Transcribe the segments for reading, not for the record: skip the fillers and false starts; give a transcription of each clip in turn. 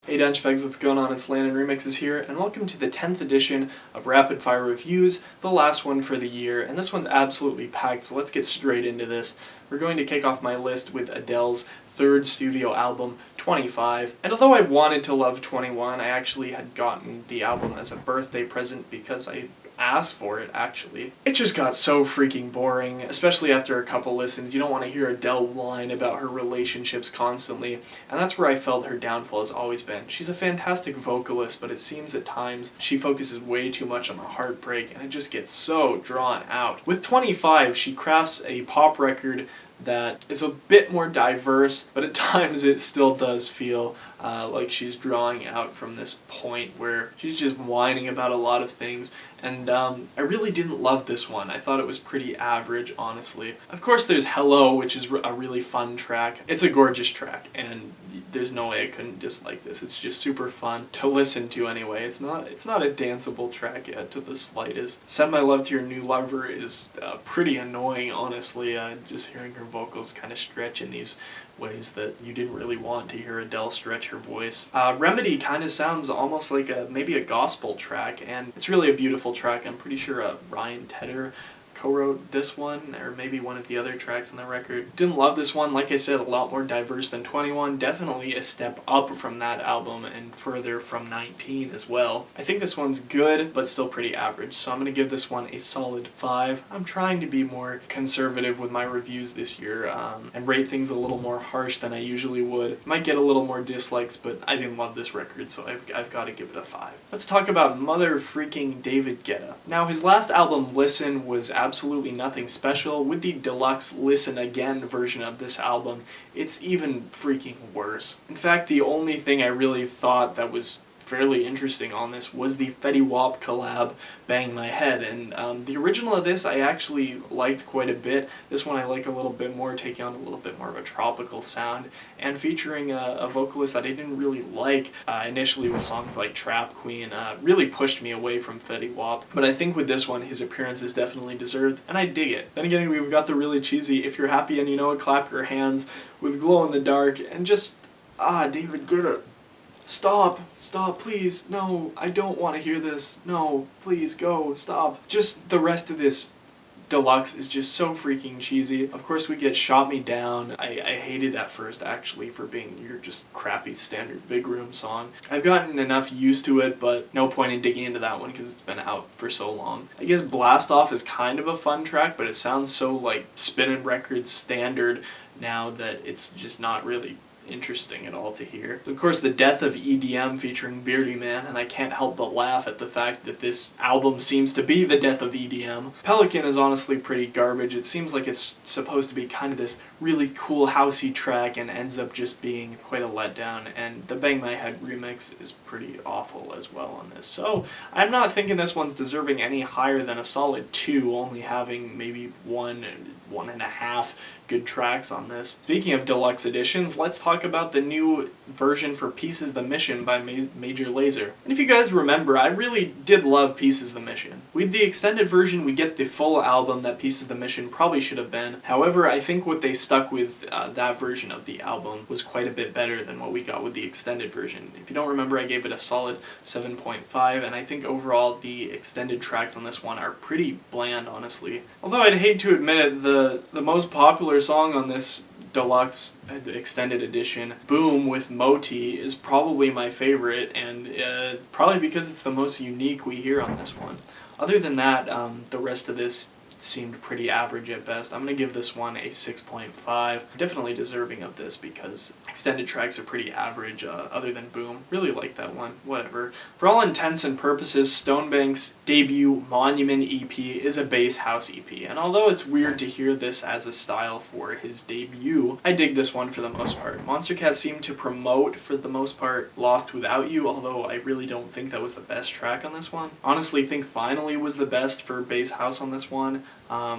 Hey Dunchbags, what's going on? It's LandonRemixes here, and welcome to the 10th edition of Rapid Fire Reviews, the last one for the year, and this one's absolutely packed, so let's get straight into this. We're going to kick off my list with Adele's third studio album, 25, and although I wanted to love 21, I actually had gotten the album as a birthday present because I asked for it, actually. It just got so freaking boring, especially after a couple listens. You don't want to hear Adele whine about her relationships constantly, and that's where I felt her downfall has always been. She's a fantastic vocalist, but it seems at times she focuses way too much on the heartbreak, and it just gets so drawn out. With 25, she crafts a pop record that is a bit more diverse, but at times it still does feel like she's drawing out from this point where she's just whining about a lot of things, and I really didn't love this one. I thought it was pretty average, honestly. Of course there's Hello, which is a really fun track. It's a gorgeous track, and there's no way I couldn't dislike this. It's just super fun to listen to anyway. It's not a danceable track yet to the slightest. Send My Love to Your New Lover is pretty annoying, honestly. Just hearing her vocals kind of stretch in these ways that you didn't really want to hear Adele stretch her voice. Remedy kind of sounds almost like maybe a gospel track, and it's really a beautiful track. I'm pretty sure Ryan Tedder co-wrote this one, or maybe one of the other tracks on the record. Didn't love this one. Like I said, a lot more diverse than 21. Definitely a step up from that album and further from 19 as well. I think this one's good, but still pretty average, so I'm going to give this one a solid 5. I'm trying to be more conservative with my reviews this year and rate things a little more harsh than I usually would. Might get a little more dislikes, but I didn't love this record, so I've got to give it a 5. Let's talk about mother freaking David Guetta. Now, his last album, Listen, was absolutely nothing special. With the deluxe Listen Again version of this album, it's even freaking worse. In fact, the only thing I really thought that was fairly interesting on this was the Fetty Wap collab, Bang My Head, and the original of this I actually liked quite a bit. This one I like a little bit more, taking on a little bit more of a tropical sound, and featuring a vocalist that I didn't really like initially with songs like Trap Queen. Really pushed me away from Fetty Wap, but I think with this one his appearance is definitely deserved, and I dig it. Then again, we've got the really cheesy If You're Happy and You Know It, Clap Your Hands with Glow in the Dark, and just, David Guetta. Stop, please, no, I don't want to hear this, no, please, go, stop. Just the rest of this deluxe is just so freaking cheesy. Of course we get Shot Me Down. I hated at first, actually, for being your just crappy standard big room song. I've gotten enough used to it, but no point in digging into that one because it's been out for so long. I guess Blast Off is kind of a fun track, but it sounds so like Spinnin' Records standard now that it's just not really interesting at all to hear. Of course, the death of EDM featuring Beardy Man, and I can't help but laugh at the fact that this album seems to be the death of EDM. Pelican is honestly pretty garbage. It seems like it's supposed to be kind of this really cool housey track and ends up just being quite a letdown, and the Bang My Head remix is pretty awful as well on this. So I'm not thinking this one's deserving any higher than a solid 2, only having maybe 1.5 good tracks on this. Speaking of deluxe editions, let's talk about the new version for Pieces the Mission by Major Lazer. And if you guys remember, I really did love Pieces the Mission. With the extended version, we get the full album that Pieces the Mission probably should have been. However, I think what they stuck with that version of the album was quite a bit better than what we got with the extended version. If you don't remember, I gave it a solid 7.5, and I think overall the extended tracks on this one are pretty bland, honestly. Although I'd hate to admit it, the most popular song on this deluxe extended edition, Boom with Moti, is probably my favorite, and probably because it's the most unique we hear on this one. Other than that, the rest of this seemed pretty average at best. I'm going to give this one a 6.5. Definitely deserving of this because extended tracks are pretty average other than Boom. Really like that one. Whatever. For all intents and purposes, Stonebank's debut Monument EP is a bass house EP, and although it's weird to hear this as a style for his debut, I dig this one for the most part. Monster Cat seemed to promote, for the most part, Lost Without You, although I really don't think that was the best track on this one. Honestly, think Finally was the best for bass house on this one.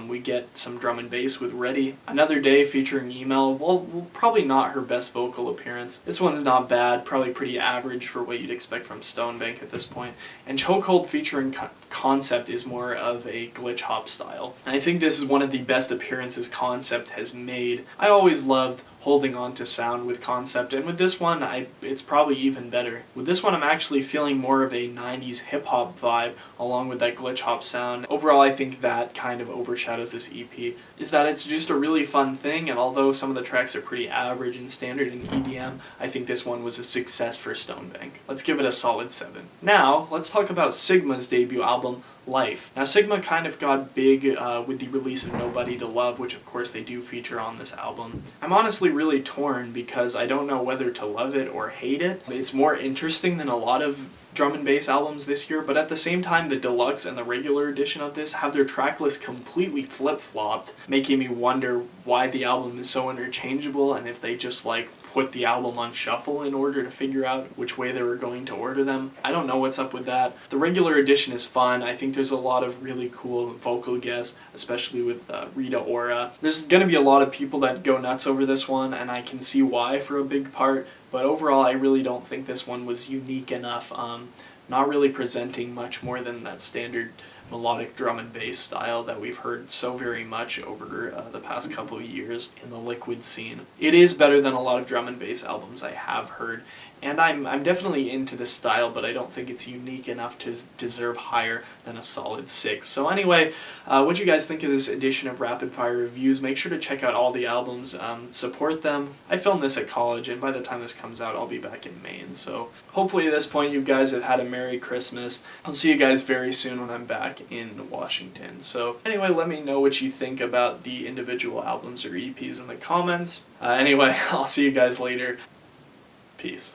We get some drum and bass with Ready. Another Day featuring Email, well, probably not her best vocal appearance. This one's not bad, probably pretty average for what you'd expect from Stonebank at this point. And Chokehold featuring Concept is more of a glitch hop style. And I think this is one of the best appearances Concept has made. I always loved holding on to sound with concept, and with this one it's probably even better. With this one I'm actually feeling more of a 90s hip-hop vibe along with that glitch hop sound. Overall I think that kind of overshadows this EP, is that it's just a really fun thing, and although some of the tracks are pretty average and standard in EDM, I think this one was a success for Stonebank. Let's give it a solid 7. Now let's talk about Sigma's debut album, Life. Now Sigma kind of got big with the release of Nobody to Love, which of course they do feature on this album. I'm honestly really torn because I don't know whether to love it or hate it. It's more interesting than a lot of drum and bass albums this year, but at the same time the deluxe and the regular edition of this have their track list completely flip-flopped, making me wonder why the album is so interchangeable and if they just like put the album on shuffle in order to figure out which way they were going to order them. I don't know what's up with that. The regular edition is fun. I think there's a lot of really cool vocal guests, especially with Rita Ora. There's going to be a lot of people that go nuts over this one, and I can see why for a big part, but overall I really don't think this one was unique enough. Not really presenting much more than that standard melodic drum and bass style that we've heard so very much over the past couple of years in the liquid scene. It is better than a lot of drum and bass albums I have heard, and I'm definitely into this style, but I don't think it's unique enough to deserve higher than a solid 6. So anyway, what do you guys think of this edition of Rapid Fire Reviews? Make sure to check out all the albums, support them. I filmed this at college, and by the time this comes out, I'll be back in Maine, so hopefully at this point you guys have had a Merry Christmas. I'll see you guys very soon when I'm back in Washington. So anyway, let me know what you think about the individual albums or EPs in the comments. Anyway, I'll see you guys later. Peace.